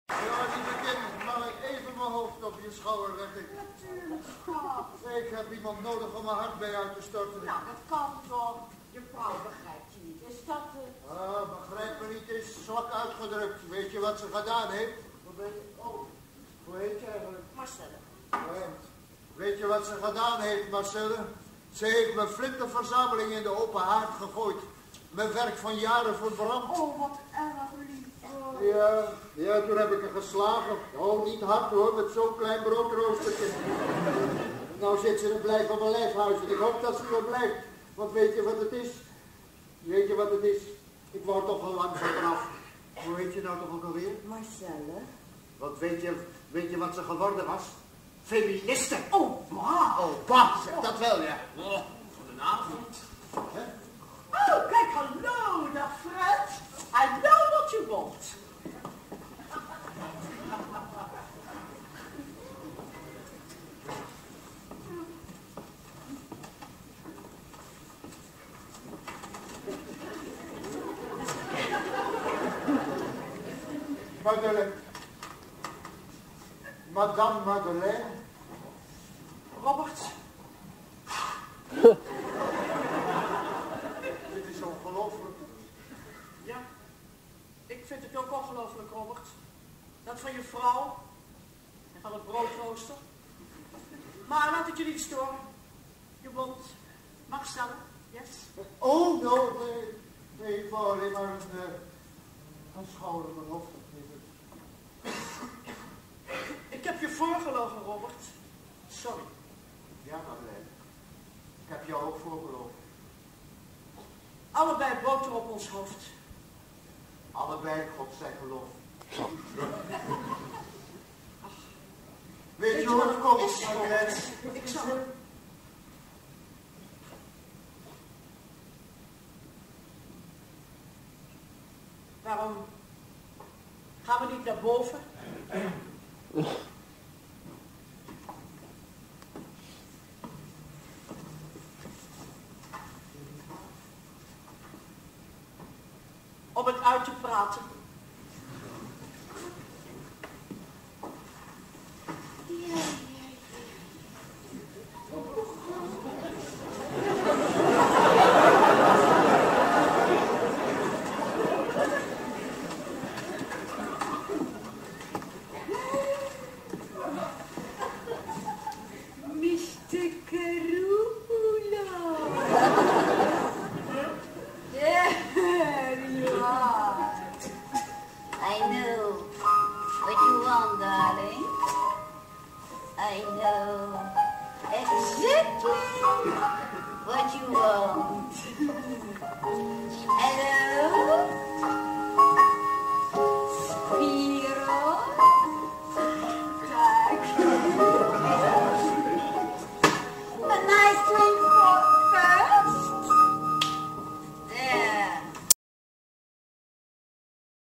Ja, lieve kind, mag ik even mijn hoofd op je schouder leggen? Natuurlijk, schat. Ik heb iemand nodig om mijn hart bij uit te storten. Nou, dat kan toch. Je vrouw begrijpt je niet. Is dat begrijp me niet, is zwak uitgedrukt. Weet je wat ze gedaan heeft? Hoe heet je eigenlijk? Marcelle. Weet je wat ze gedaan heeft, Marcelle? Ze heeft mijn flinterverzameling in de open haard gegooid. Mijn werk van jaren verbrand. Oh, wat erg lief. Ja, toen heb ik haar geslagen. Oh, niet hard hoor, met zo'n klein broodroostertje. Nou zit ze er blijf op mijn lijfhuis en ik hoop dat ze er blijft. Want weet je wat het is? Weet je wat het is? Ik word toch al lang van eraf. Hoe heet je nou toch ook alweer? Marcelle. Want weet je wat ze geworden was? Feministe. Oh, bah. Oh, bah, zeg dat wel, ja. Goedenavond. Oh, kijk, hallo, dag Fred. Hallo wat je woont. Madeleine. Madame Madeleine. Robert. Dit is ongelooflijk. Ja, ik vind het ook ongelooflijk, Robert. Dat van je vrouw en van het broodrooster. Maar laat het je niet storen. Je woont Marcelle, yes? Oh, no, nee, ik wou alleen maar een schouder mijn hoofd opnemen. Ik heb je voorgelogen, Robert. Sorry. Ja, Madeleine. Ik heb jou ook voorgelogen. Allebei boter op ons hoofd. Allebei, God zij geloof. Weet je hoe het komt, Madeleine? Ik zal... Waarom gaan we niet naar boven? Om het uit te praten. Mr. Carulo. There you are. I know what you want, darling. I know exactly what you want.